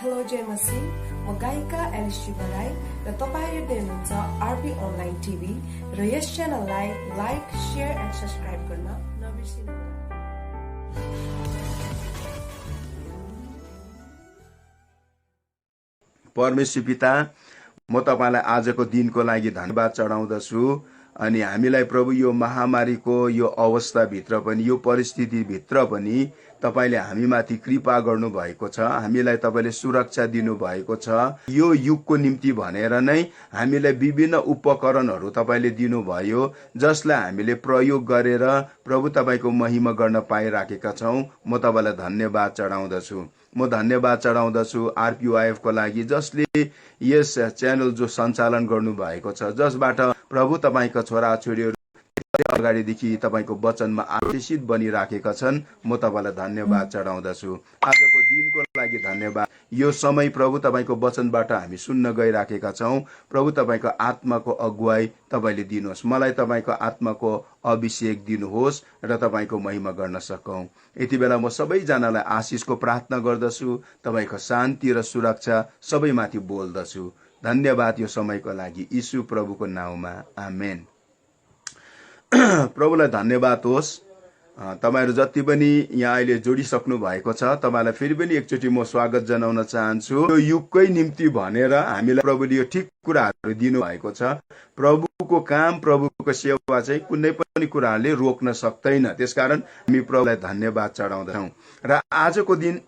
Hello जय मसी, म गायिका एलिसी बराई र तपाईं हेर्दै हुनुहुन्छ आरपी अनलाइन टिभी र यस च्यानललाई लाइक, शेयर एन्ड सब्स्क्राइब गर्न नबिर्सिनुहोला। परमेश्वर पिता, म तपाईलाई आजको दिनको लागि धन्यवाद चढाउँदछु। अनि हामीलाई प्रभु यो महामारीको यो अवस्थाभित्र पनि यो परिस्थितिभित्र पनि तपाईले हामीमाथि कृपा गर्नु भएको छ, हामीलाई तपाईले सुरक्षा दिनु भएको छ। यो युगको निम्ति भनेर नै हामीलाई विभिन्न उपकरणहरू तपाईले दिनुभयो, जसलाई हामीले प्रयोग गरेर प्रभु तपाईको महिमा गर्न पाइराखेका छौं। म तपाईलाई धन्यवाद चढाउँदछु। म धन्यवाद चढाउँदछु आरपीवाईएफ को लागि, जसले यस च्यानल जो सञ्चालन गर्नु भएको छ, जसबाट प्रभु तपाईका छोराछोरीहरू अगाडिदेखि तपाईको वचनमा आशिषित बनिराखेका छन्। म तपाईलाई धन्यवाद चढाउँदछु। आजको दिनको लागि धन्यवाद। यो समय प्रभु तपाईको वचनबाट हामी सुन्न गइराखेका छौं। प्रभु तपाईको आत्माको अगुवाई तपाईले दिनुहोस्, मलाई तपाईको आत्माको अभिषेक दिनुहोस् र तपाईको महिमा गर्न सकौं। यति बेला म सबैजनालाई आशिषको प्रार्थना गर्दछु। तपाईको शान्ति र सुरक्षा सबैमाथि बोल्दछु। धन्यवाद यो समयको लागि, यीशु प्रभुको नाउँमा, आमेन। प्रभुलाई धन्यवाद होस्। तपाईहरु जति पनि यहाँ अहिले जोडिसक्नु भएको छ, तपाईलाई फेरि पनि एकचोटि म स्वागत जनाउन चाहन्छु। यो युगकै निम्ति भनेर हामीलाई प्रभुले यो ठिक कुराहरू दिनु भएको छ। प्रभुको काम, प्रभुको सेवा चाहिँ कुनै पनि कुराले रोक्न सक्दैन। त्यसकारण हामी प्रभुलाई धन्यवाद चढाउँछौं। र आजको दिन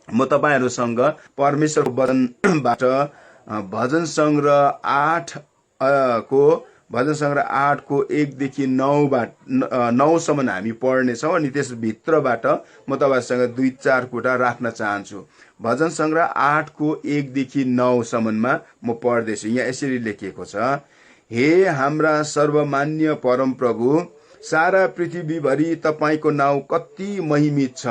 म तपाईहरुसँग परमेश्वरको वचनबाट भजन संग्रह 8 को 1 देखि 9 सम्म हामी पढ्नेछौँ। अनि त्यस भित्रबाट म तपाईहरुसँग 2-4 कुरा राख्न चाहन्छु। भजन संग्रह 8 को 1 देखि 9 सम्ममा म पढ्दैछु। यहाँ यसरी लेखिएको छ: हे हाम्रा सर्वमान्य परम प्रभु, सारा पृथ्वीभरि तपाईको नाउँ कति महिमित छ।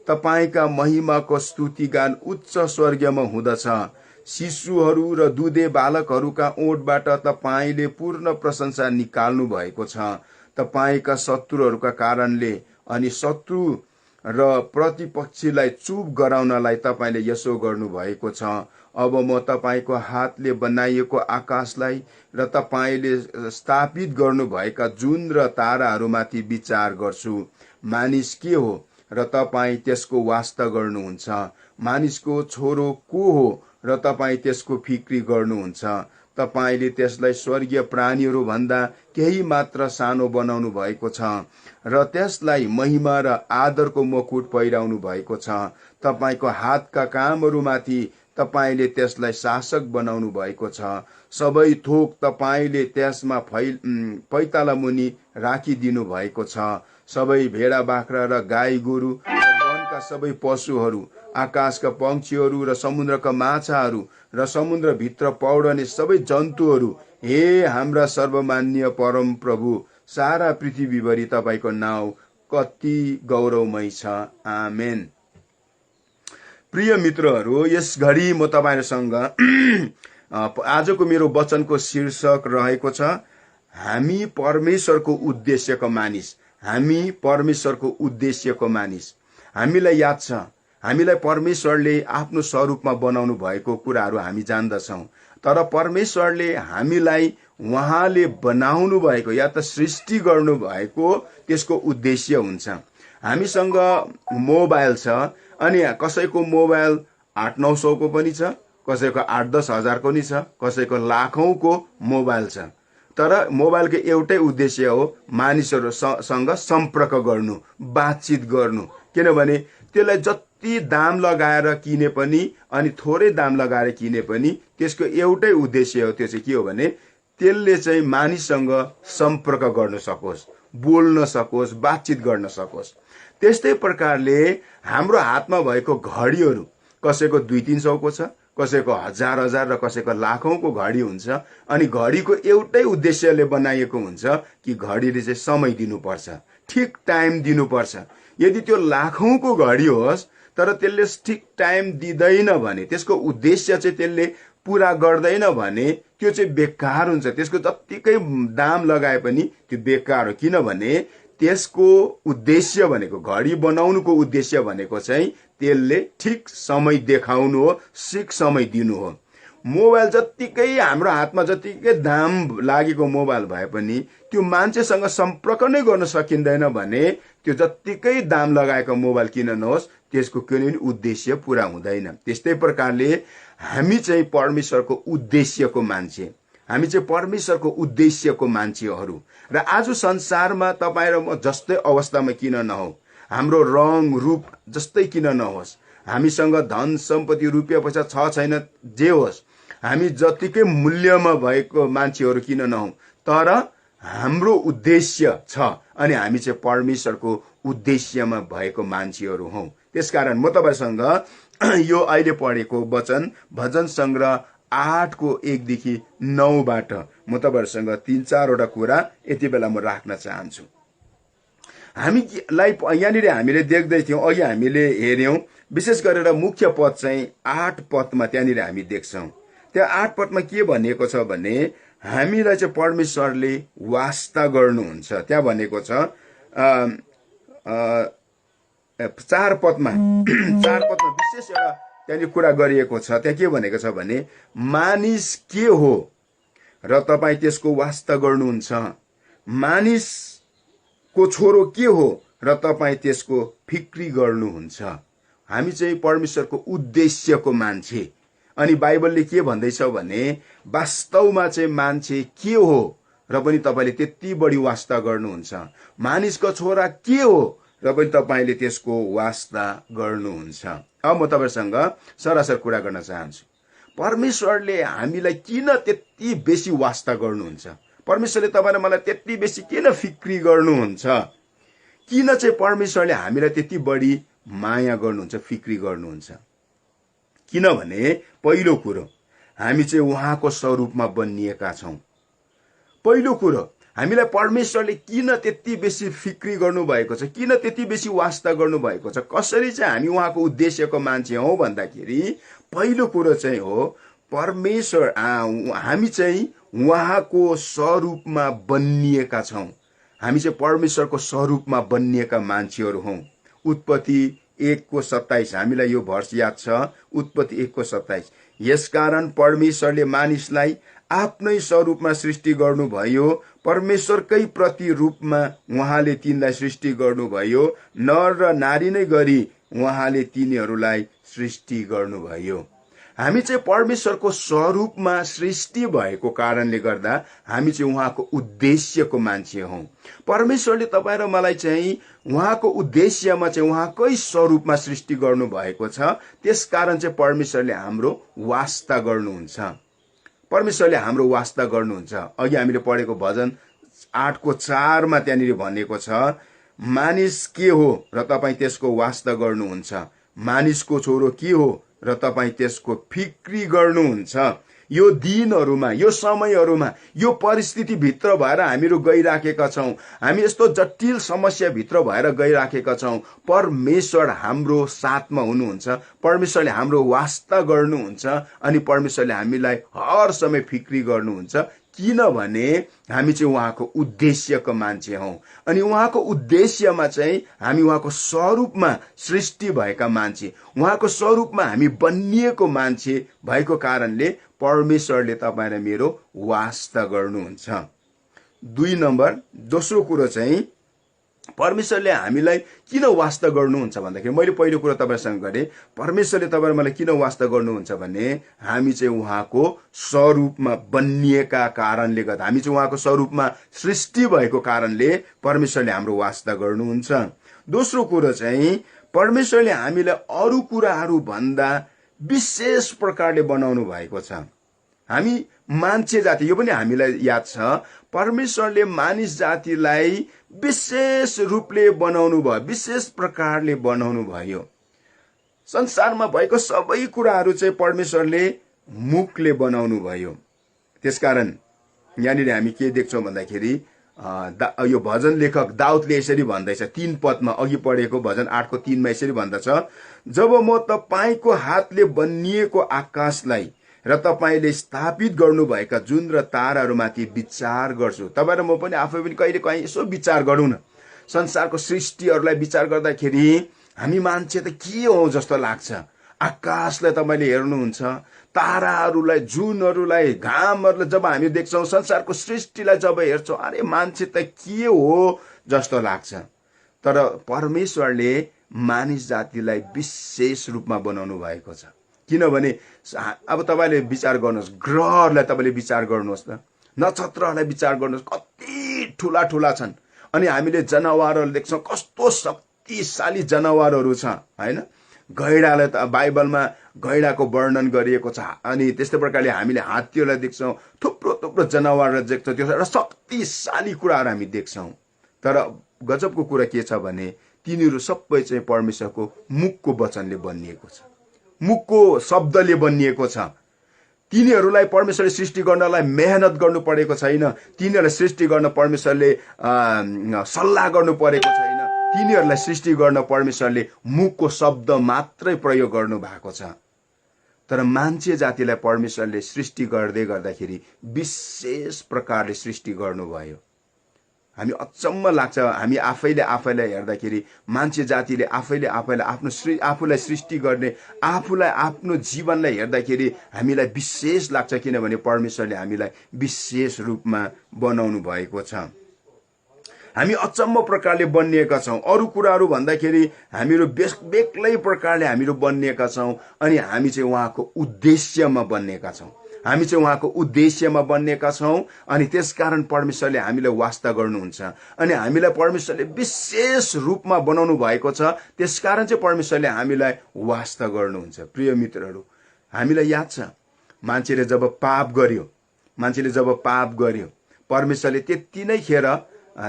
तपाईका महिमाको स्तुतिगान उच्च स्वर्गमा हुँदछ। शिशुहरू र दुधे बालकहरूका ओठबाट तपाईले पूर्ण प्रशंसा निकाल्नु भएको छ। तपाईका शत्रुहरूका कारणले अनि शत्रु र प्रतिपक्षीलाई चुप गराउनलाई तपाईले यसो गर्नु भएको छ। अब म तपाईको हातले बनाइएको आकाशलाई र तपाईले स्थापित गर्नुभएका जुन र ताराहरूमाथि विचार गर्छु। मानिस के हो र तपाई त्यसको वास्ता गर्नुहुन्छ? मानिसको छोरो को हो र तपाई त्यसको फिक्री गर्नुहुन्छ? तपाईले त्यसलाई स्वर्गीय प्राणीहरू भन्दा केही मात्र सानो बनाउनु भएको छ र त्यसलाई महिमा र आदरको मुकुट पहिराउनु भएको छ। तपाईको हातका कामहरूमाथि तपाईले त्यसलाई शासक बनाउनु भएको छ। सबै थोक तपाईले त्यसमा पैताला मुनि राखिदिनु भएको छ। सबै भेडा बाख्रा र गाई गोरु र वनका सबै पशुहरू, आकाशका पंक्षीहरू र समुद्रका माछाहरू र समुद्रभित्र पौडने सबै जन्तुहरू, हे हाम्रा सर्वमान्य परम प्रभु, सारा पृथ्वीभरि तपाईको नाउँ कति गौरवमय छ। आमेन। प्रिय मित्रहरू, यस घडी म तपाईहरुसँग आजको मेरो वचनको शीर्षक रहेको छ, हामी परमेश्वरको उद्देश्यको मानिस। हामी परमेश्वरको उद्देश्यको मानिस। हामीलाई याद छ, हामीलाई परमेश्वरले आफ्नो स्वरूपमा बनाउनु भएको कुराहरू हामी जान्दछौं। तर परमेश्वरले हामीलाई उहाँले बनाउनु भएको या त सृष्टि गर्नु भएको त्यसको उद्देश्य हुन्छ। हामीसँग मोबाइल छ, अनि कसैको मोबाइल 8-900 को पनि छ, कसैको 8-10 हजारको पनि छ, कसैको लाखौंको मोबाइल छ। तर मोबाइलको एउटै उद्देश्य हो, मानिसहरूसँग सम्पर्क गर्नु, बातचित गर्नु। किनभने त्यसलाई जति दाम लगाएर किने पनि अनि थोरै दाम लगाएर किने पनि त्यसको एउटै उद्देश्य हो। त्यो चाहिँ के हो भने त्यसले चाहिँ मानिससँग सम्पर्क गर्न सकोस्, बोल्न सकोस्, बातचित गर्न सकोस्। त्यस्तै प्रकारले हाम्रो हातमा भएको घडीहरू कसैको 200-300 को छ, कसैको 1000 र कसैको लाखौंको घडी हुन्छ। अनि घडीको एउटै उद्देश्यले बनाइएको हुन्छ कि घडीले चाहिँ समय दिनुपर्छ, ठिक टाइम दिनुपर्छ। यदि त्यो लाखौंको घडी होस् तर त्यसले ठिक टाइम दिँदैन भने, त्यसको उद्देश्य चाहिँ त्यसले पूरा गर्दैन भने त्यो चाहिँ बेकार हुन्छ। त्यसको जत्तिकै दाम लगाए पनि त्यो बेकार हो। किनभने त्यसको उद्देश्य भनेको घडी बनाउनुको उद्देश्य भनेको चाहिँ त्यसले ठिक समय देखाउनु हो, ठिक समय दिनु हो। मोबाइल जत्तिकै हाम्रो हातमा जत्तिकै दाम लागेको मोबाइल भए पनि त्यो मान्छेसँग सम्पर्क नै गर्न सकिँदैन भने त्यो जत्तिकै दाम लगाएको मोबाइल किन नहोस्, त्यसको कुनै पनि उद्देश्य पूरा हुँदैन। त्यस्तै प्रकारले हामी चाहिँ परमेश्वरको उद्देश्यको मान्छे, हामी चाहिँ परमेश्वरको उद्देश्यको मान्छेहरू। र आज संसारमा तपाईँ र म जस्तै अवस्थामा किन नहौ, हाम्रो रङ रूप जस्तै किन नहोस्, हामीसँग धन सम्पत्ति रुपियाँ पैसा छ छैन जे होस्, हामी जतिकै मूल्यमा भएको मान्छेहरू किन नहौ, तर हाम्रो उद्देश्य छ अनि हामी चाहिँ परमेश्वरको उद्देश्यमा भएको मान्छेहरू हौ। त्यसकारण म तपाईसँग यो अहिले पढेको वचन भजन सङ्ग्रह 8:1-9 म तपाईहरुसँग 3-4 कुरा यति बेला म राख्न चाहन्छु। हामीलाई यहाँनिर हामीले देख्दै थियौं, अघि हामीले हेर्यौं, विशेष गरेर मुख्य पद चाहिँ 8 पदमा त्यहाँनिर हामी देख्छौं। त्यो 8 पदमा के भनिएको छ भने हामीलाई चाहिँ परमेश्वरले वास्ता गर्नुहुन्छ। त्यहाँ भनेको छ 4 पदमा विशेष एउटा त्यहाँनिर कुरा गरिएको छ। त्यहाँ के भनेको छ भने मानिस के हो र तपाईँ त्यसको वास्ता गर्नुहुन्छ, मानिसको छोरो के हो र तपाईँ त्यसको फिक्री गर्नुहुन्छ। हामी चाहिँ परमेश्वरको उद्देश्यको मान्छे। अनि बाइबलले के भन्दैछ भने वास्तवमा चाहिँ मान्छे के हो र पनि तपाईले त्यति बढी वास्ता गर्नुहुन्छ, मानिसको छोरा के हो र पनि तपाईले त्यसको वास्ता गर्नुहुन्छ। अब म तपाईसँग सरासर कुरा गर्न चाहन्छु, परमेश्वरले हामीलाई किन त्यति बेसी वास्ता गर्नुहुन्छ, परमेश्वरले तपाईँ र मलाई त्यति बेसी किन फिक्री गर्नुहुन्छ, किन चाहिँ परमेश्वरले हामीलाई त्यति बढी माया गर्नुहुन्छ, फिक्री गर्नुहुन्छ। किनभने पहिलो कुरो हामी चाहिँ उहाँको स्वरूपमा बनिएका छौं। पहिलो कुरो हामीलाई परमेश्वरले किन त्यति बेसी फिक्री गर्नु भएको छ, किन त्यति बेसी वास्ता गर्नु भएको छ, कसरी चाहिँ हामी उहाँको उद्देश्यको मान्छे हौ भन्दाखेरि पहिलो कुरो चाहिँ हो परमेश्वर हामी चाहिँ उहाँको स्वरूपमा बनिएका छौं। हामी चाहिँ परमेश्वरको स्वरूपमा बनिएका मान्छेहरू हौ। उत्पत्ति 1:27 हामीलाई यो भर्स याद छ। उत्पत्ति 1:27 यसकारण परमेश्वरले मानिसलाई आफ्नै स्वरूपमा सृष्टि गर्नुभयो, परमेश्वरकै प्रतिरूपमा उहाँले तिनलाई सृष्टि गर्नुभयो, नर र नारी नै गरी उहाँले तिनीहरूलाई सृष्टि गर्नुभयो। हामी चाहिँ परमेश्वरको स्वरूपमा सृष्टि भएको कारणले गर्दा हामी चाहिँ उहाँको उद्देश्यको मान्छे हौ। परमेश्वरले तपाईँ र मलाई चाहिँ उहाँको उद्देश्यमा चाहिँ उहाँकै स्वरूपमा सृष्टि गर्नु भएको छ। त्यसकारण चाहिँ परमेश्वरले हाम्रो वास्ता गर्नुहुन्छ, परमेश्वरले हाम्रो वास्ता गर्नुहुन्छ। अघि हामीले पढेको भजन 8:4 त्यहाँनिर भनेको छ मानिस के हो र तपाईँ त्यसको वास्ता गर्नुहुन्छ, मानिसको छोरो के हो र तपाईँ त्यसको फिक्री गर्नुहुन्छ। यो दिनहरूमा, यो समयहरूमा, यो परिस्थिति भित्र भएर हामीहरू गइराखेका छौं, हामी यस्तो जटिल समस्या भित्र भएर गइराखेका छौं, परमेश्वर हाम्रो साथमा हुनुहुन्छ, परमेश्वरले हाम्रो वास्ता गर्नुहुन्छ अनि परमेश्वरले हामीलाई हर समय फिक्री गर्नुहुन्छ। किनभने हामी चाहिँ उहाँको उद्देश्यको मान्छे हौ अनि उहाँको उद्देश्यमा चाहिँ हामी उहाँको स्वरूपमा सृष्टि भएका मान्छे, उहाँको स्वरूपमा हामी बनिएको मान्छे भएको कारणले परमेश्वरले तपाईँ र मेरो वास्ता गर्नुहुन्छ। 2 नम्बर दोस्रो कुरो चाहिँ परमेश्वरले हामीलाई किन वास्ता गर्नुहुन्छ भन्दाखेरि मैले पहिलो कुरा तपाईसँग गरे, परमेश्वरले तपाईँ मलाई किन वास्ता गर्नुहुन्छ भने हामी चाहिँ उहाँको स्वरूपमा बनिएका कारणले गर्दा, हामी चाहिँ उहाँको स्वरूपमा सृष्टि भएको कारणले परमेश्वरले हाम्रो वास्ता गर्नुहुन्छ। दोस्रो कुरो चाहिँ परमेश्वरले हामीलाई अरू कुराहरू भन्दा विशेष प्रकारले बनाउनु भएको छ। हामी मान्छे जाति, यो पनि हामीलाई याद छ, परमेश्वरले मानिस जातिलाई विशेष रूपले बनाउनु भयो, विशेष प्रकारले बनाउनु भयो। संसारमा भएको सबै कुराहरू चाहिँ परमेश्वरले मुखले बनाउनु भयो। त्यसकारण यहाँनिर हामी के देख्छौँ भन्दाखेरि यो भजन लेखक दाउदले यसरी भन्दैछ 3 पदमा, अघि पढेको भजन 8:3 यसरी भन्दछ, जब म तपाईको हातले बनिएको आकाशलाई र तपाईले स्थापित गर्नुभएका जुन र ताराहरूमाथि विचार गर्छु। तपाईँ र म पनि आफै पनि कहिले काहीँ यसो विचार गरौँ न, संसारको सृष्टिहरूलाई विचार गर्दाखेरि हामी मान्छे त के हो जस्तो लाग्छ। आकाशलाई तपाईँले हेर्नुहुन्छ, ताराहरूलाई, जुनहरूलाई, घामहरूलाई जब हामी देख्छौँ, संसारको सृष्टिलाई जब हेर्छौँ, अरे मान्छे त के हो जस्तो लाग्छ। तर परमेश्वरले मानिस जातिलाई विशेष रूपमा बनाउनु भएको छ। किनभने अब तपाईँले विचार गर्नुहोस्, ग्रहहरूलाई तपाईँले विचार गर्नुहोस् त, नक्षत्रहरूलाई विचार गर्नुहोस्, कति ठुला ठुला छन्। अनि हामीले जनावरहरू देख्छौँ, कस्तो शक्तिशाली जनावरहरू छ होइन। गैँडालाई त बाइबलमा गैँडाको वर्णन गरिएको छ। अनि त्यस्तै प्रकारले हामीले हात्तीहरूलाई देख्छौँ, थुप्रो थुप्रो जनावरहरू देख्छौँ, त्यो एउटा शक्तिशाली कुराहरू हामी देख्छौँ। तर गजबको कुरा के छ भने तिनीहरू सबै चाहिँ परमेश्वरको मुखको वचनले बनिएको छ, मुखको शब्दले बनिएको छ। तिनीहरूलाई परमेश्वरले सृष्टि गर्नलाई मेहनत गर्नु परेको छैन, तिनीहरूलाई सृष्टि गर्न परमेश्वरले सल्लाह गर्नु परेको छैन। तिनीहरूलाई सृष्टि गर्न परमेश्वरले मुखको शब्द मात्रै प्रयोग गर्नु भएको छ। तर मान्छे जातिलाई परमेश्वरले सृष्टि गर्दै गर्दाखेरि विशेष प्रकारले सृष्टि गर्नुभयो। हामी अचम्म लाग्छ, हामी आफैले आफैलाई हेर्दाखेरि मान्छे जातिले आफैले आफैलाई आफूलाई सृष्टि गर्ने, आफूलाई आफ्नो जीवनलाई हेर्दाखेरि हामीलाई विशेष लाग्छ। किनभने परमेश्वरले हामीलाई विशेष रूपमा बनाउनु भएको छ। हामी अचम्म प्रकारले बनिएका छौँ। अरू कुराहरू भन्दाखेरि हामीहरू बेग्लै प्रकारले हामीहरू बनिएका छौँ। अनि हामी चाहिँ उहाँको उद्देश्यमा बनिएका छौँ, हामी चाहिँ उहाँको उद्देश्यमा बनिएका छौँ। अनि त्यसकारण परमेश्वरले हामीलाई वास्ता गर्नुहुन्छ अनि हामीलाई परमेश्वरले विशेष रूपमा बनाउनु भएको छ। त्यसकारण चाहिँ परमेश्वरले हामीलाई वास्ता गर्नुहुन्छ। प्रिय मित्रहरू, हामीलाई याद छ मान्छेले जब पाप गर्यो परमेश्वरले त्यति नै खेर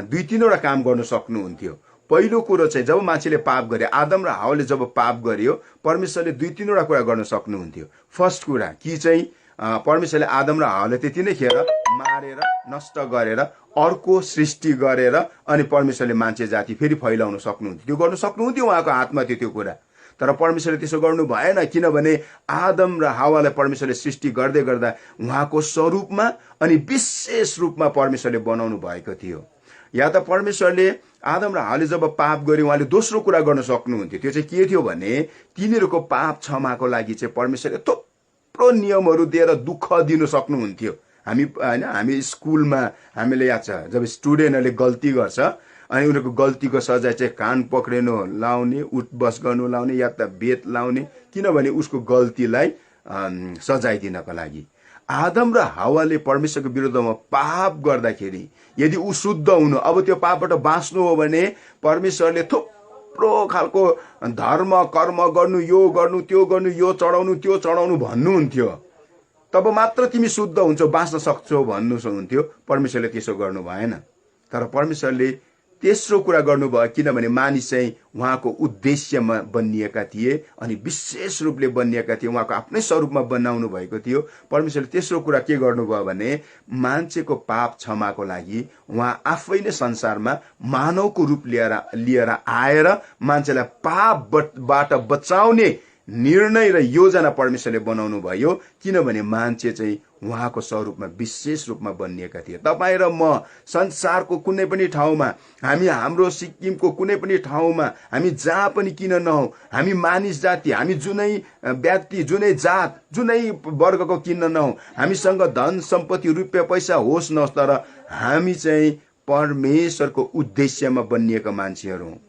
2-3वटा काम गर्न सक्नुहुन्थ्यो। पहिलो कुरो चाहिँ जब मान्छेले पाप गरे, आदम र हावाले जब पाप गर्यो, परमेश्वरले 2-3वटा कुरा गर्न सक्नुहुन्थ्यो। फर्स्ट कुरा कि चाहिँ परमेश्वरले आदम र हावालाई त्यति नै खेर मारेर नष्ट गरेर अर्को सृष्टि गरेर अनि परमेश्वरले मान्छे जाति फेरि फैलाउन सक्नुहुन्थ्यो। त्यो गर्न सक्नुहुन्थ्यो, उहाँको हातमा थियो त्यो कुरा। तर परमेश्वरले त्यसो गर्नु भएन, किनभने आदम र हावालाई परमेश्वरले सृष्टि गर्दै गर्दा उहाँको स्वरूपमा अनि विशेष रूपमा परमेश्वरले बनाउनु भएको थियो। या त परमेश्वरले आदम र हावाले जब पाप गर्यो उहाँले दोस्रो कुरा गर्न सक्नुहुन्थ्यो। त्यो चाहिँ के थियो भने तिनीहरूको पाप क्षमाको लागि चाहिँ परमेश्वरले थुप्रो नियमहरू दिएर दुःख दिनु सक्नुहुन्थ्यो। हामी स्कुलमा हामीले याद छ जब स्टुडेन्टहरूले गल्ती गर्छ अनि उनीहरूको गल्तीको सजाय चाहिँ कान पक्रिनु लाउने, उठबस गर्नु लाउने या त बेत लाउने, किनभने उसको गल्तीलाई सजाय दिनको लागि। आदम र हावाले परमेश्वरको विरुद्धमा पाप गर्दाखेरि यदि ऊ शुद्ध हुनु, अब त्यो पापबाट बाँच्नु हो भने परमेश्वरले थुप्रो खालको धर्म कर्म गर्नु, यो गर्नु, त्यो गर्नु, यो चढाउनु, त्यो चढाउनु भन्नुहुन्थ्यो। तब मात्र तिमी शुद्ध हुन्छौ, बाँच्न सक्छौ भन्नुहुन्थ्यो। परमेश्वरले त्यसो गर्नु भएन। तर परमेश्वरले तेस्रो कुरा गर्नुभयो, किनभने मानिस चाहिँ उहाँको उद्देश्यमा बनिएका थिए अनि विशेष रूपले बनिएका थिए, उहाँको आफ्नै स्वरूपमा बनाउनु भएको थियो। परमेश्वरले तेस्रो कुरा के गर्नुभयो भने मान्छेको पाप क्षमाको लागि उहाँ आफै नै संसारमा मानवको रूप लिएर आएर मान्छेलाई पापबाट बचाउने निर्णय र योजना परमेश्वरले बनाउनु भयो। किनभने मान्छे चाहिँ उहाँको स्वरूपमा विशेष रूपमा बनिएका थिए। तपाईँ र म संसारको कुनै पनि ठाउँमा, हामी हाम्रो सिक्किमको कुनै पनि ठाउँमा, हामी जहाँ पनि किन नहौँ, हामी मानिस जाति, हामी जुनै व्यक्ति, जुनै जात, जुनै वर्गको किन नहौँ, हामीसँग धन सम्पत्ति रुपियाँ पैसा होस् नहोस्, तर हामी चाहिँ परमेश्वरको उद्देश्यमा बनिएका मान्छेहरू हौँ।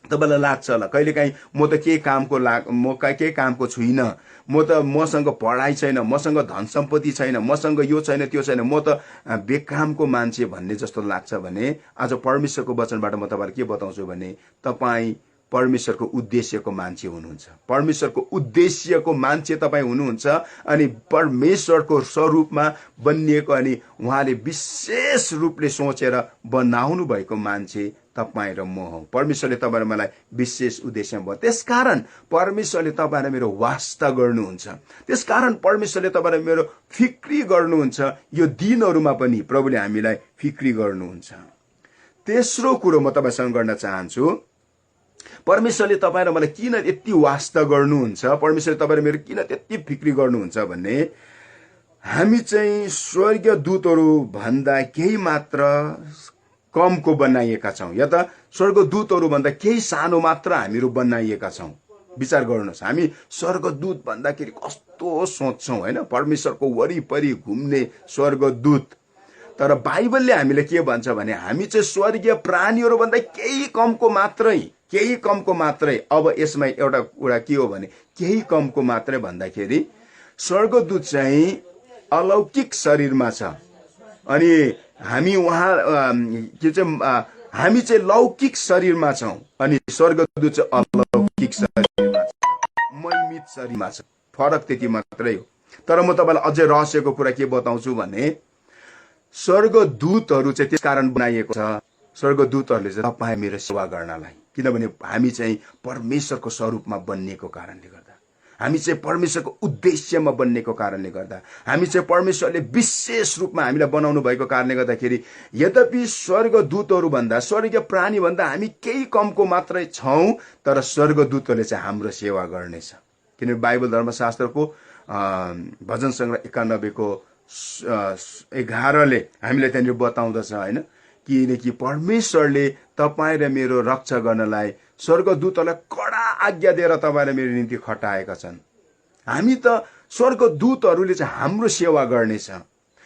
तपाईँलाई लाग्छ होला कहिलेकाहीँ म त के कामको छुइनँ, मसँग पढाइ छैन, मसँग धन सम्पत्ति छैन, मसँग यो छैन त्यो छैन, म त बेकामको मान्छे भन्ने जस्तो लाग्छ भने आज परमेश्वरको वचनबाट म तपाईँलाई के बताउँछु भने तपाईँ परमेश्वरको उद्देश्यको मान्छे हुनुहुन्छ। परमेश्वरको उद्देश्यको मान्छे तपाईँ हुनुहुन्छ अनि परमेश्वरको स्वरूपमा बनिएको अनि उहाँले विशेष रूपले सोचेर बनाउनु भएको मान्छे तपाईँ र म हौ। परमेश्वरले तपाईँ र मलाई विशेष उद्देश्यमा भयो। त्यसकारण परमेश्वरले तपाईँ र मेरो वास्ता गर्नुहुन्छ। त्यसकारण परमेश्वरले तपाईँ र मेरो फिक्री गर्नुहुन्छ। यो दिनहरूमा पनि प्रभुले हामीलाई फिक्री गर्नुहुन्छ। तेस्रो कुरो म तपाईँसँग गर्न चाहन्छु, परमेश्वरले तपाईँ र मलाई किन यति वास्ता गर्नुहुन्छ, परमेश्वरले तपाईँ र मेरो किन त्यति फिक्री गर्नुहुन्छ भन्ने हामी चाहिँ स्वर्गीय दूतहरू भन्दा केही मात्र कमको बनाइएका छौँ, या त स्वर्गदूतहरू भन्दा केही सानो मात्र हामीहरू बनाइएका छौँ। विचार गर्नुहोस्, हामी स्वर्गदूत भन्दाखेरि कस्तो सोच्छौँ होइन, परमेश्वरको वरिपरि घुम्ने स्वर्गदूत। तर बाइबलले हामीले के भन्छ भने हामी चाहिँ स्वर्गीय प्राणीहरू भन्दा केही कमको मात्रै। अब यसमा एउटा कुरा के हो भने केही कमको मात्रै भन्दाखेरि स्वर्गदूत चाहिँ अलौकिक शरीरमा छ अनि हामी चाहिँ लौकिक शरीरमा छौँ अनि स्वर्गदूत चाहिँ अलौकिक शरीरमा छ, महिमित शरीरमा छ। फरक त्यति मात्रै हो। तर म तपाईँलाई अझै रहस्यको कुरा के बताउँछु भने स्वर्गदूतहरू चाहिँ त्यस कारण बनाइएको छ, स्वर्गदूतहरूले चाहिँ तपाईँ मेरो सेवा गर्नलाई। किनभने हामी चाहिँ परमेश्वरको स्वरूपमा बनिएको कारणले गर्दा, हामी चाहिँ परमेश्वरको उद्देश्यमा बनिएको कारणले गर्दा, हामी चाहिँ परमेश्वरले विशेष रूपमा हामीलाई बनाउनु भएको कारणले गर्दाखेरि यद्यपि स्वर्गदूतहरू भन्दा स्वर्गीय प्राणी भन्दा हामी केही कमको मात्रै छौँ, तर स्वर्गदूतहरूले चाहिँ हाम्रो सेवा गर्नेछ। किनभने बाइबल धर्मशास्त्रको भजन सङ्ग्रह 91को 11ले हामीलाई त्यहाँनिर बताउँदछ होइन, किनकि परमेश्वरले तपाईँ र मेरो रक्षा गर्नलाई स्वर्गदूतहरूलाई कडा आज्ञा दिएर तपाईँ र मेरो निम्ति खटाएका छन्। हामी त स्वर्गदूतहरूले चाहिँ हाम्रो सेवा गर्नेछ।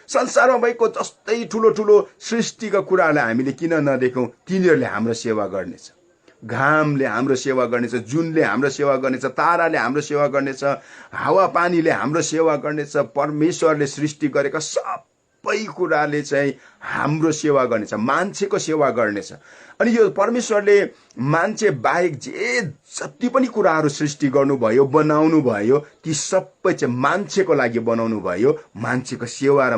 संसारमा भएको जस्तै ठुलो ठुलो सृष्टिका कुराहरूलाई हामीले किन नदेखौँ, तिनीहरूले हाम्रो सेवा गर्नेछ। घामले हाम्रो सेवा गर्नेछ, जुनले हाम्रो सेवा गर्नेछ, ताराले हाम्रो सेवा गर्नेछ, हावापानीले हाम्रो सेवा गर्नेछ। परमेश्वरले सृष्टि गरेका सबै कुराले चाहिँ हाम्रो सेवा गर्नेछ, मान्छेको सेवा गर्नेछ। अनि यो परमेश्वरले मान्छे बाहेक जति पनि कुराहरू सृष्टि गर्नुभयो, बनाउनु भयो, ती सबै चाहिँ मान्छेको लागि बनाउनु भयो, मान्छेको सेवा र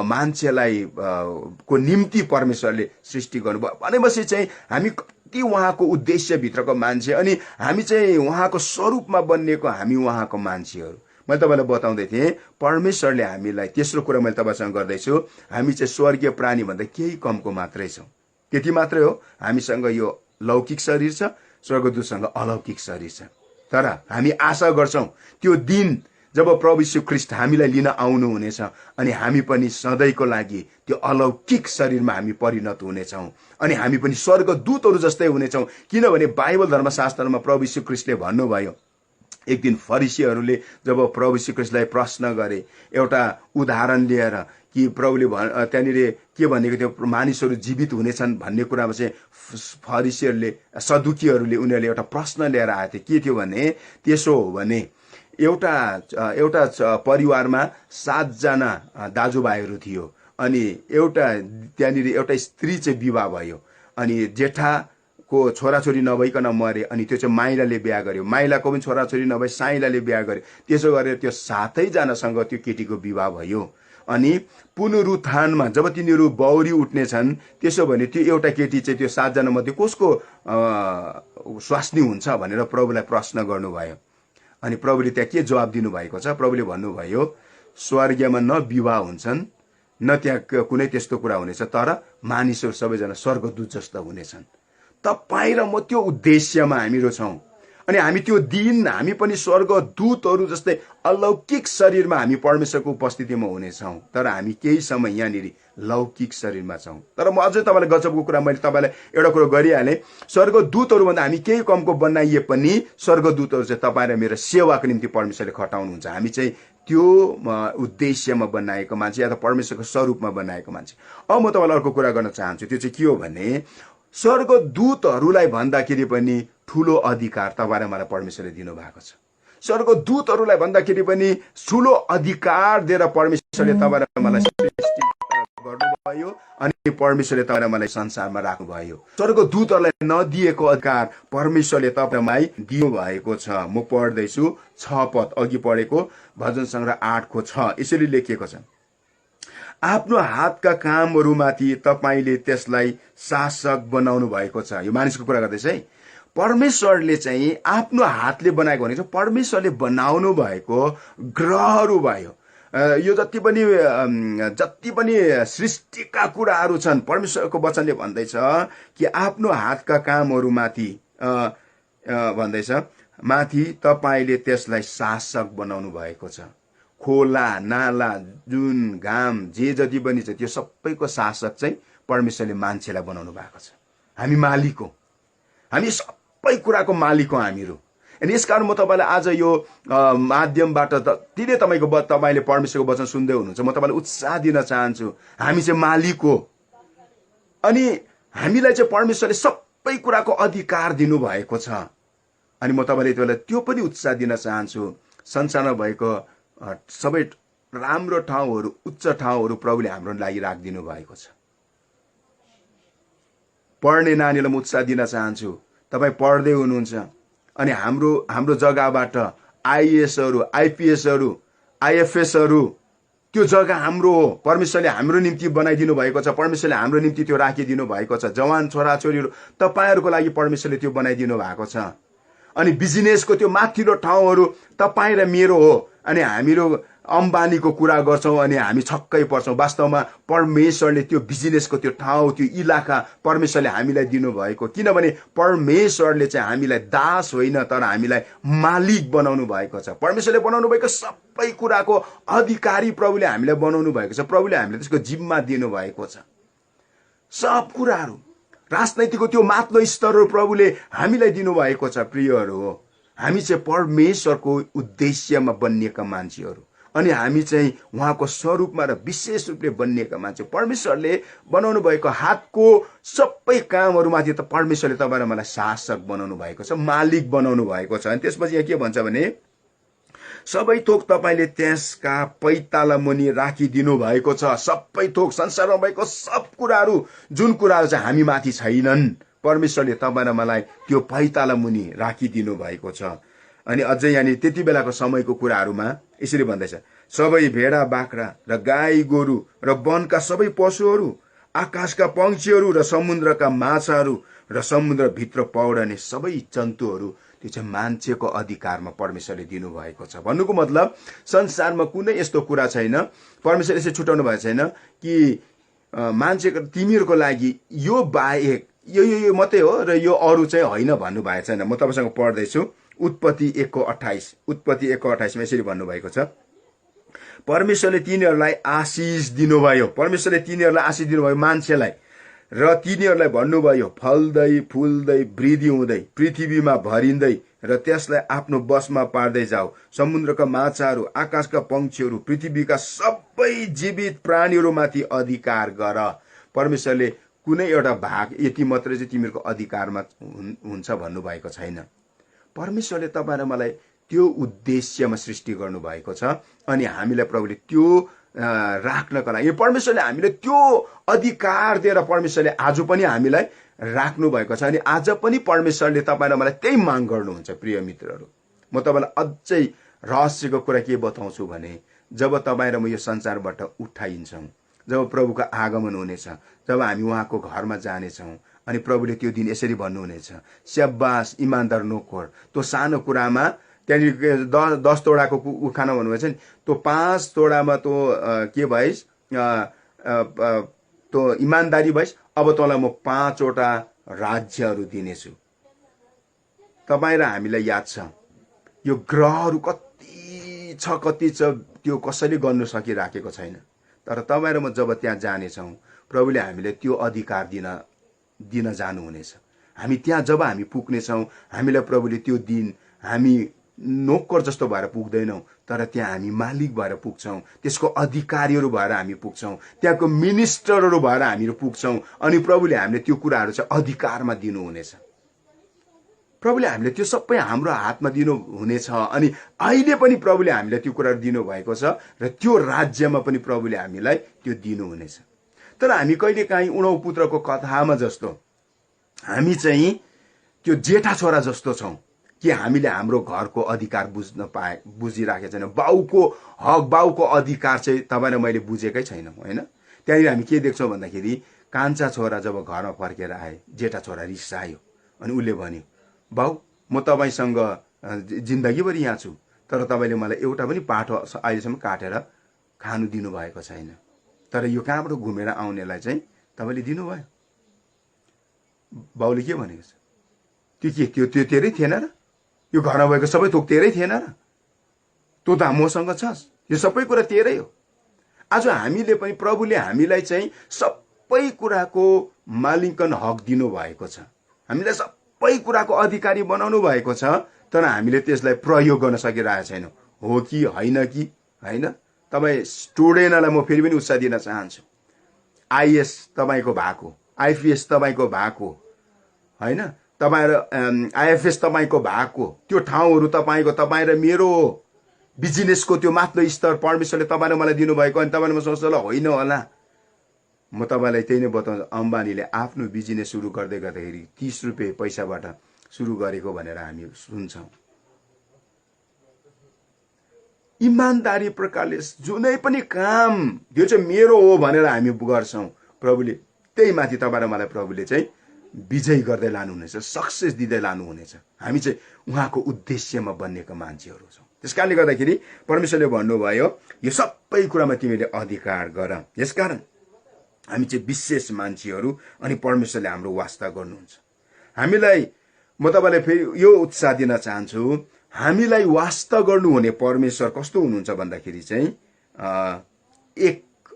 मान्छेलाई को निम्ति परमेश्वरले सृष्टि गर्नुभयो। भनेपछि चाहिँ हामी कति उहाँको उद्देश्यभित्रको मान्छे अनि हामी चाहिँ उहाँको स्वरूपमा बनिएको हामी उहाँको मान्छेहरू। मैले तपाईँलाई बताउँदै थिएँ परमेश्वरले हामीलाई, तेस्रो कुरा मैले तपाईँसँग गर्दैछु, हामी चाहिँ स्वर्गीय प्राणी भन्दा केही कमको मात्रै छौँ। त्यति मात्रै हो, हामीसँग यो लौकिक शरीर छ, स्वर्गदूतसँग अलौकिक शरीर छ। तर हामी आशा गर्छौँ त्यो दिन जब प्रभु यीशु ख्रीष्ट हामीलाई लिन आउनुहुनेछ अनि हामी पनि सधैँको लागि त्यो अलौकिक शरीरमा हामी परिणत हुनेछौँ अनि हामी पनि स्वर्गदूतहरू जस्तै हुनेछौँ। किनभने बाइबल धर्मशास्त्रमा प्रभु यीशु ख्रीष्टले भन्नुभयो, एक दिन फरिसीहरूले जब प्रभु यीशु ख्रीष्टलाई प्रश्न गरे एउटा उदाहरण लिएर कि प्रभुले त्यहाँनिर के भनेको थियो, मानिसहरू जीवित हुनेछन् भन्ने कुरामा चाहिँ फरिसीहरूले सदुकीहरूले उनीहरूले एउटा प्रश्न लिएर आएको थियो। के थियो भने त्यसो हो भने एउटा परिवारमा 7 जना दाजुभाइहरू थियो अनि त्यहाँनिर एउटा स्त्री चाहिँ विवाह भयो अनि जेठाको छोराछोरी नभइकन मरे अनि त्यो चाहिँ माइलाले बिहा गर्यो, माइलाको पनि छोराछोरी नभई साइलाले बिहा गर्यो। त्यसो गरेर त्यो 7 जनासँग त्यो केटीको विवाह भयो अनि पुनरुत्थानमा जब तिनीहरू बौरी उठ्नेछन् त्यसो भने त्यो एउटा केटी चाहिँ त्यो 7 जना मध्ये कसको स्वास्नी हुन्छ भनेर प्रभुलाई प्रश्न गर्नुभयो। अनि प्रभुले त्यहाँ के जवाब दिनुभएको छ, प्रभुले भन्नुभयो स्वर्गमा न विवाह हुन्छन् न त्यहाँ कुनै त्यस्तो कुरा हुनेछ, तर मानिसहरू सबैजना स्वर्गदूत जस्ता हुनेछन्। तपाईँ र म त्यो उद्देश्यमा हामीहरू छौँ अनि हामी त्यो दिन हामी पनि स्वर्गदूतहरू जस्तै अलौकिक शरीरमा हामी परमेश्वरको उपस्थितिमा हुनेछौँ। तर हामी केही समय यहाँनिर लौकिक शरीरमा छौँ। तर म अझै तपाईँलाई गजबको कुरा मैले तपाईँलाई एउटा कुरो गरिहालेँ, स्वर्गदूतहरू भन्दा हामी केही कमको बनाइए पनि स्वर्गदूतहरू चाहिँ तपाईँ र मेरो सेवाको निम्ति परमेश्वरले खटाउनुहुन्छ। हामी चाहिँ त्यो उद्देश्यमा बनाएको मान्छे या त परमेश्वरको स्वरूपमा बनाएको मान्छे। अब म तपाईँलाई अर्को कुरा गर्न चाहन्छु, त्यो चाहिँ के हो भने स्वर्गदूतहरूलाई भन्दाखेरि पनि ठुलो अधिकार तपाईँ र मलाई परमेश्वरले दिनुभएको छ। स्वर्गदूतहरूलाई भन्दाखेरि पनि ठुलो अधिकार दिएर परमेश्वरले तपाईँ र मलाई सृष्टि गर्नुभयो अनि परमेश्वरले तपाईँ र मलाई संसारमा राख्नुभयो। स्वर्गदूतहरूलाई नदिएको अधिकार परमेश्वरले तपाईँलाई दिनुभएको छ। म पढ्दैछु 6 पद अघि पढेको भजन सङ्ग्रह 8को 6, यसरी लेखिएको छ, आफ्नो हातका कामहरूमाथि तपाईँले त्यसलाई शासक बनाउनु भएको छ। यो मानिसको कुरा गर्दैछ है। परमेश्वरले चाहिँ आफ्नो हातले बनाएको भनेको परमेश्वरले बनाउनु भएको ग्रहहरू भयो, यो जति पनि सृष्टिका कुराहरू छन्, परमेश्वरको वचनले भन्दैछ कि आफ्नो हातका कामहरूमाथि भन्दैछ माथि तपाईँले त्यसलाई शासक बनाउनु भएको छ। खोला नाला जुन घाम जे जति पनि छ त्यो सबैको शासक चाहिँ परमेश्वरले मान्छेलाई बनाउनु भएको छ। हामी मालिक हो, हामी सबै कुराको मालिक हो हामीहरू। अनि यसकारण म तपाईँलाई आज यो माध्यमबाट जति नै तपाईँले परमेश्वरको वचन सुन्दै हुनुहुन्छ, म तपाईँलाई उत्साह दिन चाहन्छु। हामी चाहिँ मालिक हो अनि हामीलाई चाहिँ परमेश्वरले सबै कुराको अधिकार दिनुभएको छ। अनि म तपाईँले यति बेला त्यो पनि उत्साह दिन चाहन्छु। संसारमा भएको सबै राम्रो ठाउँहरू, उच्च ठाउँहरू प्रभुले हाम्रो लागि राखिदिनु भएको छ। पढ्ने नानीलाई म उत्साह दिन चाहन्छु। तपाईँ पढ्दै हुनुहुन्छ अनि हाम्रो जग्गाबाट आइएसहरू, आइपिएसहरू, आइएफएसहरू, त्यो जग्गा हाम्रो हो। परमेश्वरले हाम्रो निम्ति बनाइदिनु भएको छ। परमेश्वरले हाम्रो निम्ति त्यो राखिदिनु भएको छ। जवान छोराछोरीहरू तपाईँहरूको लागि परमेश्वरले त्यो बनाइदिनु भएको छ। अनि बिजनेसको त्यो माथिल्लो ठाउँहरू तपाईँ र मेरो हो। अनि हामीहरू अम्बानीको कुरा गर्छौँ अनि हामी छक्कै पर्छौँ। वास्तवमा परमेश्वरले त्यो बिजनेसको त्यो ठाउँ, त्यो इलाका परमेश्वरले हामीलाई दिनुभएको, किनभने परमेश्वरले चाहिँ हामीलाई दास होइन तर हामीलाई मालिक बनाउनु भएको छ। परमेश्वरले बनाउनु भएको सबै कुराको अधिकारी प्रभुले हामीलाई बनाउनु भएको छ। प्रभुले हामीलाई त्यसको जिम्मा दिनुभएको छ। सब कुराहरू राजनैतिकको त्यो माथिल्लो स्तरहरू प्रभुले हामीलाई दिनुभएको छ। प्रियहरू हो, हामी चाहिँ परमेश्वरको उद्देश्यमा बनिएका मान्छेहरू अनि हामी चाहिँ उहाँको स्वरूपमा र विशेष रूपले बनिएका मान्छे। परमेश्वरले बनाउनु भएको हातको सबै कामहरूमाथि त परमेश्वरले तपाईँ र मलाई शासक बनाउनु भएको छ, मालिक बनाउनु भएको छ। अनि त्यसपछि यहाँ के भन्छ भने सबै थोक तपाईँले त्यसका पैताला मुनि राखिदिनु भएको छ। सबै थोक संसारमा भएको सब कुराहरू, जुन कुराहरू चाहिँ हामी माथि छैनन्, परमेश्वरले तपाईँ र मलाई त्यो पैताला मुनि राखिदिनु भएको छ। अनि अझै यहाँनिर त्यति बेलाको समयको कुराहरूमा यसरी भन्दैछ, सबै भेडा बाख्रा र गाई गोरु र वनका सबै पशुहरू, आकाशका पंक्षीहरू र समुद्रका माछाहरू र समुद्रभित्र पौडने सबै जन्तुहरू, त्यो चाहिँ मान्छेको अधिकारमा परमेश्वरले दिनुभएको छ। भन्नुको मतलब संसारमा कुनै यस्तो कुरा छैन, परमेश्वरले यसरी छुटाउनु भएको छैन कि मान्छेको तिमीहरूको लागि यो बाहेक यो मात्रै हो र यो अरू चाहिँ होइन भन्नुभएको छैन। म तपाईँसँग पढ्दैछु उत्पत्ति 1:28। उत्पत्ति 1:28मा यसरी भन्नुभएको छ, परमेश्वरले तिनीहरूलाई आशिष दिनुभयो। परमेश्वरले तिनीहरूलाई आशिष दिनुभयो मान्छेलाई, र तिनीहरूलाई भन्नुभयो फल्दै फुल्दै वृद्धि हुँदै पृथ्वीमा भरिँदै र त्यसलाई आफ्नो बसमा पार्दै जाऊ। समुद्रका माछाहरू, आकाशका पंक्षीहरू, पृथ्वीका सबै जीवित प्राणीहरूमाथि अधिकार गर। परमेश्वरले कुनै एउटा भाग यति मात्रै चाहिँ तिमीहरूको अधिकारमा हुन्छ भन्नुभएको छैन। परमेश्वरले तपाईँ र मलाई त्यो उद्देश्यमा सृष्टि गर्नुभएको छ अनि हामीलाई प्रभुले त्यो राख्नका लागि परमेश्वरले हामीलाई त्यो अधिकार दिएर परमेश्वरले आज पनि हामीलाई राख्नु भएको छ। अनि आज पनि परमेश्वरले तपाईँ र मलाई त्यही माग गर्नुहुन्छ। प्रिय मित्रहरू, म तपाईँलाई अझै रहस्यको कुरा के बताउँछु भने जब तपाईँ र म यो संसारबाट उठाइन्छौँ, जब प्रभुको आगमन हुनेछ, जब हामी उहाँको घरमा जानेछौँ अनि प्रभुले त्यो दिन यसरी भन्नुहुनेछ, स्याबास इमान्दार नोकर, त्यो सानो कुरामा त्यहाँनिर 10 तोडाको उखाना भन्नुभएछ नि, त्यो 5 तोडामा त्यो के भइस् त्यो इमान्दारी भइस्, अब तँलाई म 5वटा राज्यहरू दिनेछु। तपाईँ र हामीलाई याद छ यो ग्रहहरू कति छ त्यो कसैले गर्नु सकिराखेको छैन, तर तपाईँ र म जब त्यहाँ जानेछौँ प्रभुले हामीलाई त्यो अधिकार दिन जानुहुनेछ। हामी त्यहाँ जब हामी पुग्नेछौँ हामीलाई प्रभुले त्यो दिन हामी नोकर जस्तो भएर पुग्दैनौँ, तर त्यहाँ हामी मालिक भएर पुग्छौँ, त्यसको अधिकारीहरू भएर हामी पुग्छौँ, त्यहाँको मिनिस्टरहरू भएर हामीहरू पुग्छौँ। अनि प्रभुले हामीले त्यो कुराहरू चाहिँ अधिकारमा दिनुहुनेछ। प्रभुले हामीले त्यो सबै हाम्रो हातमा दिनुहुनेछ। अनि अहिले पनि प्रभुले हामीलाई त्यो कुराहरू दिनुभएको छ र त्यो राज्यमा पनि प्रभुले हामीलाई त्यो दिनुहुनेछ। तर हामी कहिलेकाहीँ उणौ पुत्रको कथामा जस्तो हामी चाहिँ त्यो जेठा छोरा जस्तो छौँ कि हामीले हाम्रो घरको अधिकार बुझिराखेको छैन। बाउको हक, बाउको अधिकार चाहिँ तपाईँ र मैले बुझेकै छैनौँ, होइन? त्यहाँनिर हामी के देख्छौँ भन्दाखेरि कान्छा छोरा जब घरमा फर्केर आए, जेठा छोरा रिसायो अनि उसले भन्यो, बाउ म तपाईँसँग जिन्दगीभरि यहाँ छु, तर तपाईँले मलाई एउटा पनि पाठो अहिलेसम्म काटेर खानु दिनुभएको छैन, तर यो कहाँबाट घुमेर आउनेलाई चाहिँ तपाईँले दिनुभयो। बाउले के भनेको छ, त्यो तेरै थिएन र? यो घरमा भएको सबै थोक तेरै थिएन र? तँ त मसँग छस्, यो सबै कुरा तेरै हो। आज हामीले पनि प्रभुले हामीलाई चाहिँ सबै कुराको मालिकन हक दिनुभएको छ, हामीलाई सबै कुराको अधिकारी बनाउनु भएको छ, तर हामीले त्यसलाई प्रयोग गर्न सकिरहेको छैनौँ। हो कि होइन कि होइन? तपाईँ स्टुडेन्टलाई म फेरि पनि उत्साह दिन चाहन्छु। आइएस तपाईँको भएको, आइपिएस तपाईँको भएको होइन, तपाईँ आइएफएस तपाईँको भएको, त्यो ठाउँहरू तपाईँको, तपाईँ र मेरो बिजनेसको त्यो माथिल्लो स्तर परमेश्वरले तपाईँले मलाई दिनुभएको। अनि तपाईँले म सोच्छु होला होइन होला, म तपाईँलाई त्यही नै बताउँछु। अम्बानीले आफ्नो बिजनेस सुरु गर्दै गर्दाखेरि 30 रुपियाँ पैसाबाट सुरु गरेको भनेर हामी सुन्छौँ। इमान्दारी प्रकारले जुनै पनि काम त्यो चाहिँ मेरो हो भनेर हामी गर्छौँ, प्रभुले त्यही माथि तपाईँ र मलाई प्रभुले चाहिँ विजय गर्दै लानुहुनेछ, सक्सेस दिँदै लानुहुनेछ। हामी चाहिँ उहाँको उद्देश्यमा बन्नेका मान्छेहरू छौँ। त्यस कारणले गर्दाखेरि परमेश्वरले भन्नुभयो यो सबै कुरामा तिमीले अधिकार गर। यसकारण हामी चाहिँ विशेष मान्छेहरू अनि परमेश्वरले हाम्रो वास्ता गर्नुहुन्छ। हामीलाई म तपाईँलाई फेरि यो उत्साह दिन चाहन्छु, हामीलाई वास्ता गर्नुहुने परमेश्वर कस्तो हुनुहुन्छ भन्दाखेरि चाहिँ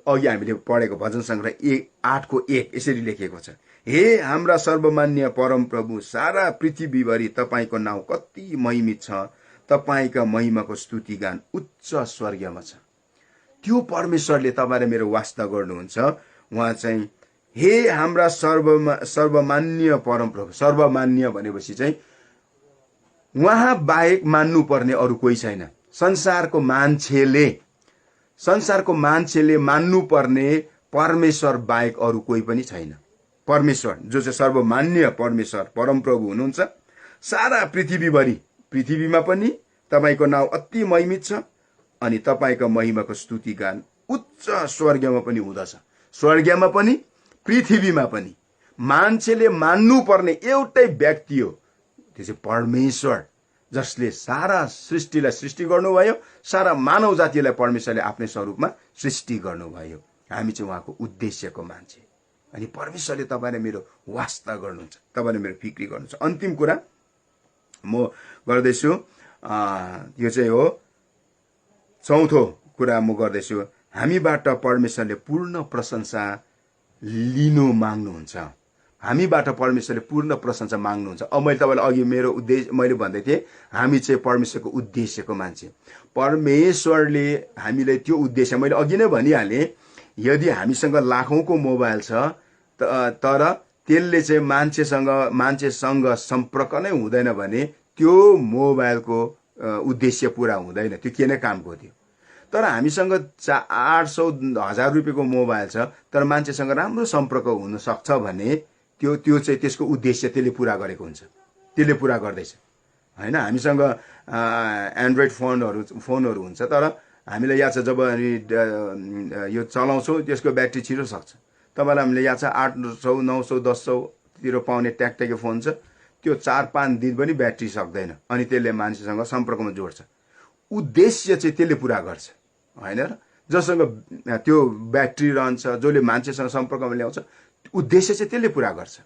अघि हामीले पढेको भजन सङ्ग्रह 8:1 यसरी लेखिएको छ, हे हाम्रा सर्वमान्य परम प्रभु, सारा पृथ्वीभरि तपाईँको नाउँ कति महिमित छ, तपाईँका महिमाको स्तुतिगान उच्च स्वर्गमा छ। त्यो परमेश्वरले तपाईँ र मेरो वास्ता गर्नुहुन्छ। उहाँ चाहिँ हे हाम्रा सर्वमान्य परम प्रभु, सर्वमान्य भनेपछि चाहिँ उहाँ बाहेक मान्नुपर्ने अरू कोही छैन। संसारको मान्छेले मान्नुपर्ने परमेश्वर बाहेक अरू कोही पनि छैन। परमेश्वर जो चाहिँ सर्वमान्य परमेश्वर परम प्रभु हुनुहुन्छ। सारा पृथ्वीमा पनि तपाईँको नाउँ अति महिमित छ अनि तपाईँको महिमाको स्तुतिगान उच्च स्वर्गमा पनि हुँदछ। स्वर्गमा पनि पृथ्वीमा पनि मान्छेले मान्नुपर्ने एउटै व्यक्ति हो, त्यो चाहिँ परमेश्वर, जसले सारा सृष्टिलाई सृष्टि गर्नुभयो, सारा मानव जातिलाई परमेश्वरले आफ्नै स्वरूपमा सृष्टि गर्नुभयो। हामी चाहिँ उहाँको उद्देश्यको मान्छे अनि परमेश्वरले तपाईँले मेरो वास्ता गर्नुहुन्छ, तपाईँले मेरो फिक्री गर्नुहुन्छ। अन्तिम कुरा म गर्दैछु, यो चाहिँ हो चौथो कुरा म गर्दैछु, हामीबाट परमेश्वरले पूर्ण प्रशंसा लिनु माग्नुहुन्छ। हामीबाट परमेश्वरले पूर्ण प्रशंसा माग्नुहुन्छ। अब मैले तपाईँलाई अघि मेरो उद्देश्य मैले भन्दै थिएँ, हामी चाहिँ परमेश्वरको उद्देश्यको मान्छे। परमेश्वरले हामीलाई त्यो उद्देश्य, मैले अघि नै भनिहालेँ, यदि हामीसँग लाखौँको मोबाइल छ तर त्यसले चाहिँ मान्छेसँग सम्पर्क नै हुँदैन भने त्यो मोबाइलको उद्देश्य पुरा हुँदैन, त्यो के नै कामको थियो। तर हामीसँग 800-1000 रुपियाँको मोबाइल छ तर मान्छेसँग राम्रो सम्पर्क हुन सक्छ भने त्यो चाहिँ त्यसको उद्देश्य त्यसले पुरा गरेको हुन्छ, त्यसले पुरा गर्दैछ होइन। हामीसँग एन्ड्रोइड फोनहरू हुन्छ तर हामीलाई याद छ जब हामी यो चलाउँछौँ त्यसको ब्याट्री छिटो सक्छ। तपाईँलाई हामीले याद छ 800, 900, 1000तिर पाउने ट्याकट्याके फोन छ, त्यो 4-5 दिन पनि ब्याट्री सक्दैन अनि त्यसले मान्छेसँग सम्पर्कमा जोड्छ। उद्देश्य चाहिँ त्यसले पुरा गर्छ होइन र। जससँग त्यो ब्याट्री रहन्छ, जसले मान्छेसँग सम्पर्कमा ल्याउँछ, उद्देश्य चाहिँ त्यसले पुरा गर्छ।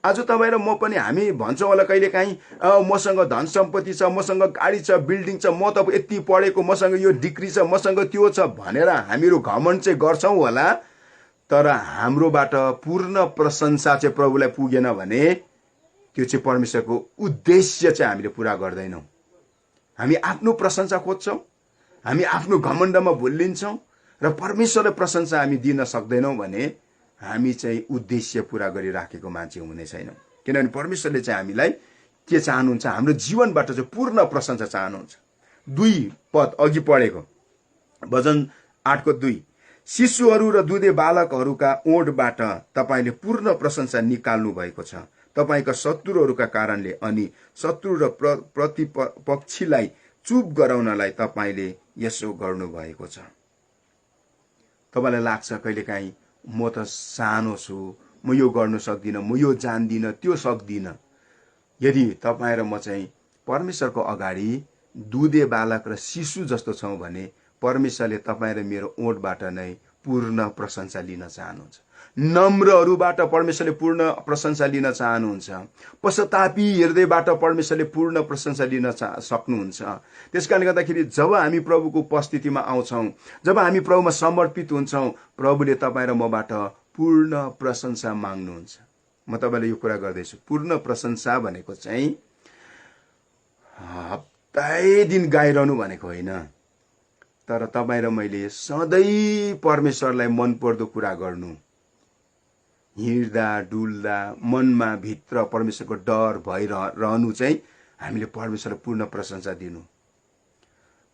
आज तपाईँ र म पनि हामी भन्छौँ होला कहिलेकाहीँ मसँग धन सम्पत्ति छ, मसँग गाडी छ, बिल्डिङ छ, म त यति पढेको, मसँग यो डिग्री छ, मसँग त्यो छ भनेर हामीहरू घमण्ड चाहिँ गर्छौँ होला। तर हाम्रोबाट पूर्ण प्रशंसा चाहिँ प्रभुलाई पुगेन भने त्यो चाहिँ परमेश्वरको उद्देश्य चाहिँ हामीले पुरा गर्दैनौँ। हामी आफ्नो प्रशंसा खोज्छौँ, हामी आफ्नो घमण्डमा भुल्लिन्छौँ र परमेश्वरलाई प्रशंसा हामी दिन सक्दैनौँ भने हामी चाहिँ उद्देश्य पुरा गरिराखेको मान्छे हुने छैनौँ। किनभने परमेश्वरले चाहिँ हामीलाई के चाहनुहुन्छ, हाम्रो जीवनबाट चाहिँ पूर्ण प्रशंसा चाहनुहुन्छ। 2 पद अघि पढेको भजन 8:2, शिशुहरू र दुधे बालकहरूका ओठबाट तपाईँले पूर्ण प्रशंसा निकाल्नु भएको छ। तपाईँका शत्रुहरूका कारणले अनि शत्रु र प्रतिपक्षीलाई चुप गराउनलाई तपाईँले यसो गर्नुभएको छ। तपाईँलाई लाग्छ कहिलेकाहीँ म त सानो छु, म यो गर्न सक्दिनँ, म यो जान्दिनँ, त्यो सक्दिनँ। यदि तपाईँ र म चाहिँ परमेश्वरको अगाडि दुधे बालक र शिशु जस्तो छौँ भने परमेश्वरले तपाईँ र मेरो ओठबाट नै पूर्ण प्रशंसा लिन चाहनुहुन्छ। नम्रहरूबाट परमेश्वरले पूर्ण प्रशंसा लिन चाहनुहुन्छ। पश्चातापी हृदयबाट परमेश्वरले पूर्ण प्रशंसा लिन सक्नुहुन्छ। त्यसकारणले गर्दाखेरि जब हामी प्रभुको उपस्थितिमा आउँछौँ, जब हामी प्रभुमा समर्पित हुन्छौँ, प्रभुले तपाईँ र मबाट पूर्ण प्रशंसा माग्नुहुन्छ। म तपाईँलाई यो कुरा गर्दैछु, पूर्ण प्रशंसा भनेको चाहिँ हप्तै दिन गाइरहनु भनेको होइन, तर तपाईँ र मैले सधैँ परमेश्वरलाई मनपर्दो कुरा गर्नु, हिँड्दा डुल्दा मनमा भित्र परमेश्वरको डर भइरहनु चाहिँ हामीले परमेश्वरलाई पूर्ण प्रशंसा दिनु।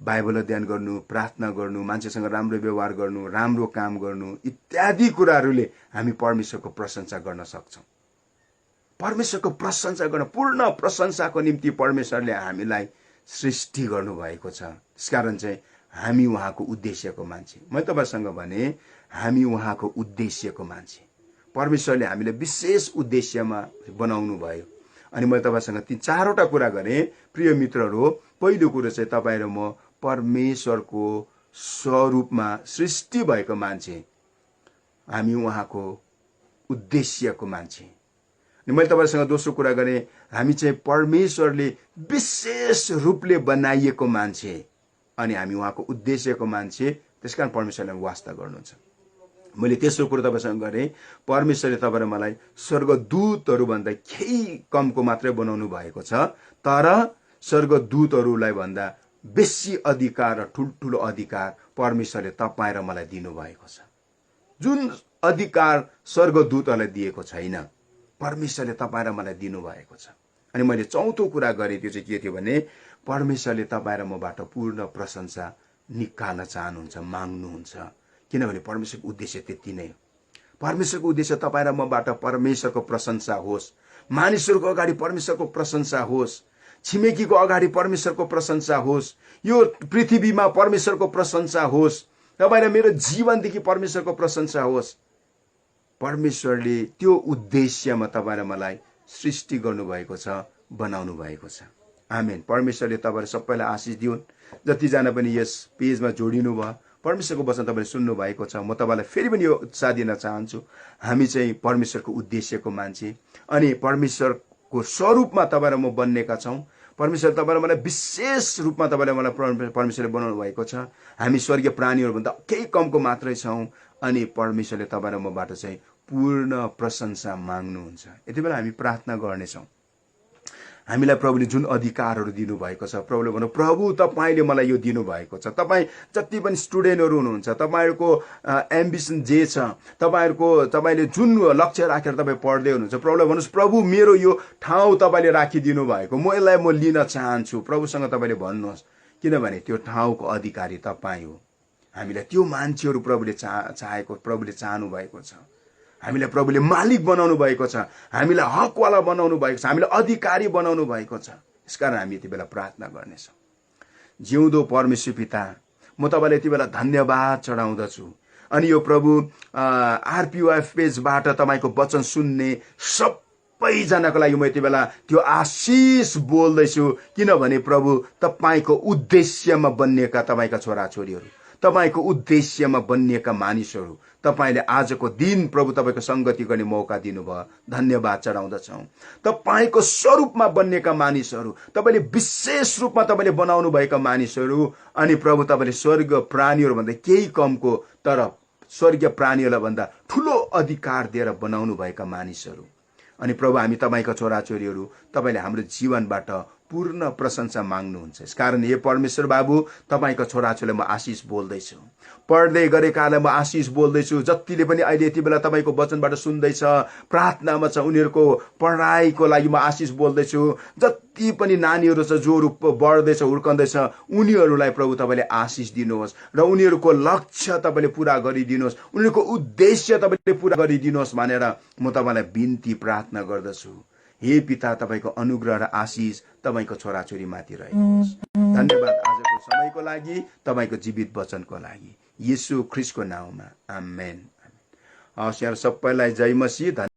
बाइबल अध्ययन गर्नु, प्रार्थना गर्नु, मान्छेसँग राम्रो व्यवहार गर्नु, राम्रो काम गर्नु इत्यादि कुराहरूले हामी परमेश्वरको प्रशंसा गर्न सक्छौँ। परमेश्वरको प्रशंसा गर्न, पूर्ण प्रशंसाको निम्ति परमेश्वरले हामीलाई सृष्टि गर्नुभएको छ। त्यसकारण चाहिँ हामी उहाँको उद्देश्यको मान्छे। मैले तपाईँसँग भने हामी उहाँको उद्देश्यको मान्छे। परमेश्वरले हामीलाई विशेष उद्देश्यमा बनाउनु भयो। अनि मैले तपाईँसँग ती चारवटा कुरा गरेँ प्रिय मित्रहरू। पहिलो कुरो चाहिँ तपाईँ र म परमेश्वरको स्वरूपमा सृष्टि भएको मान्छे, हामी उहाँको उद्देश्यको मान्छे। अनि मैले तपाईँसँग दोस्रो कुरा गरेँ, हामी चाहिँ परमेश्वरले विशेष रूपले बनाइएको मान्छे अनि हामी उहाँको उद्देश्यको मान्छे। त्यसकारण परमेश्वरले वास्ता गर्नुहुन्छ। मैले तेस्रो कुरो तपाईँसँग गरेँ, परमेश्वरले तपाईँ र मलाई स्वर्गदूतहरूभन्दा केही कमको मात्रै बनाउनु भएको छ, तर स्वर्गदूतहरूलाई भन्दा बेसी अधिकार र ठुल्ठुलो अधिकार परमेश्वरले तपाईँ र मलाई दिनुभएको छ। जुन अधिकार स्वर्गदूतहरूलाई दिएको छैन, परमेश्वरले तपाईँ र मलाई दिनुभएको छ। अनि मैले चौथो कुरा गरेँ, त्यो चाहिँ के थियो भने परमेश्वरले तपाईँ र मबाट पूर्ण प्रशंसा निकाल्न चाहनुहुन्छ, माग्नुहुन्छ। किनभने परमेश्वरको उद्देश्य त्यति नै हो। परमेश्वरको उद्देश्य तपाईँ र मबाट परमेश्वरको प्रशंसा होस्, मानिसहरूको अगाडि परमेश्वरको प्रशंसा होस्, छिमेकीको अगाडि परमेश्वरको प्रशंसा होस्, यो पृथ्वीमा परमेश्वरको प्रशंसा होस्, तपाईँ र मेरो जीवनदेखि परमेश्वरको प्रशंसा होस्। परमेश्वरले त्यो उद्देश्यमा तपाईँ र मलाई सृष्टि गर्नुभएको छ, बनाउनु भएको छ। आमेन। परमेश्वरले तपाईँहरू सबैलाई आशिष दिउन्। जतिजना पनि यस पेजमा जोडिनु भयो, परमेश्वरको वचन तपाईँले सुन्नु भएको छ, म तपाईँलाई फेरि पनि यो उत्साह दिन चाहन्छु। हामी चाहिँ परमेश्वरको उद्देश्यको मान्छे अनि परमेश्वरको स्वरूपमा तपाईँ र म बन्नेका छौँ। परमेश्वर तपाईँ र मलाई विशेष रूपमा तपाईँले मलाई परमेश्वरले बनाउनु भएको छ। हामी स्वर्गीय प्राणीहरूभन्दा केही कमको मात्रै छौँ अनि परमेश्वरले तपाईँ र मबाट चाहिँ पूर्ण प्रशंसा माग्नुहुन्छ। यति बेला हामी प्रार्थना गर्नेछौँ। हामीलाई प्रभुले जुन अधिकारहरू दिनुभएको छ, प्रभुले भन्नु, प्रभु तपाईँले मलाई यो दिनुभएको छ। तपाईँ जति पनि स्टुडेन्टहरू हुनुहुन्छ, तपाईँहरूको एम्बिसन जे छ, तपाईँले जुन लक्ष्य राखेर तपाईँ पढ्दै हुनुहुन्छ, प्रभुलाई भन्नुहोस्, प्रभु मेरो यो ठाउँ तपाईँले राखिदिनु भएको, म यसलाई लिन चाहन्छु। प्रभुसँग तपाईँले भन्नुहोस्, किनभने त्यो ठाउँको अधिकारी तपाईँ हो। हामीलाई त्यो मान्छेहरू प्रभुले चाहेको, प्रभुले चाहनु भएको छ। हामीलाई प्रभुले मालिक बनाउनु भएको छ, हामीलाई हकवाला बनाउनु भएको छ, हामीलाई अधिकारी बनाउनु भएको छ। यसकारण हामी यति बेला प्रार्थना गर्नेछौँ। जिउँदो परमेश्वर पिता, म तपाईँलाई यति बेला धन्यवाद चढाउँदछु। अनि यो प्रभु आरपीओएफ पेजबाट तपाईँको वचन सुन्ने सबैजनाको लागि म यति बेला त्यो आशिष बोल्दैछु। किनभने प्रभु तपाईँको उद्देश्यमा बन्नेका तपाईँका छोराछोरीहरू, तपाईँको उद्देश्यमा बन्नेका मानिसहरू, तपाईँले आजको दिन प्रभु तपाईँको संगति गर्ने मौका दिनुभयो, धन्यवाद चढाउँदछौँ। तपाईँको स्वरूपमा बन्नेका मानिसहरू, तपाईँले विशेष रूपमा तपाईँले बनाउनु भएका मानिसहरू अनि प्रभु तपाईँले स्वर्ग प्राणीहरूभन्दा केही कमको तर स्वर्गीय प्राणीहरूलाई भन्दा ठुलो अधिकार दिएर बनाउनु भएका मानिसहरू अनि प्रभु हामी तपाईँका छोराछोरीहरू, तपाईँले हाम्रो जीवनबाट पूर्ण प्रशंसा माग्नुहुन्छ। यसकारण हे परमेश्वर बाबु, तपाईँका छोराछोरीलाई म आशिष बोल्दैछु, पढ्दै गरेकालाई म आशिष बोल्दैछु। जतिले पनि अहिले यति बेला तपाईँको वचनबाट सुन्दैछ, प्रार्थनामा छ, उनीहरूको पढाइको लागि म आशिष बोल्दैछु। जति पनि नानीहरू छ जो बढ्दैछ, हुर्कँदैछ, उनीहरूलाई प्रभु तपाईँले आशिष दिनुहोस् र उनीहरूको लक्ष्य तपाईँले पुरा गरिदिनुहोस्, उनीहरूको उद्देश्य तपाईँले पुरा गरिदिनुहोस् भनेर म तपाईँलाई बिन्ती प्रार्थना गर्दछु। हे पिता, तपाईँको अनुग्रह र आशिष तपाईँको छोराछोरी माथि रहेको होस्। धन्यवाद आजको समयको लागि, तपाईँको जीवित वचनको लागि, येशू ख्रीष्टको नाउँमा, आमेन। हवस्, यहाँ सबैलाई जय मसीह।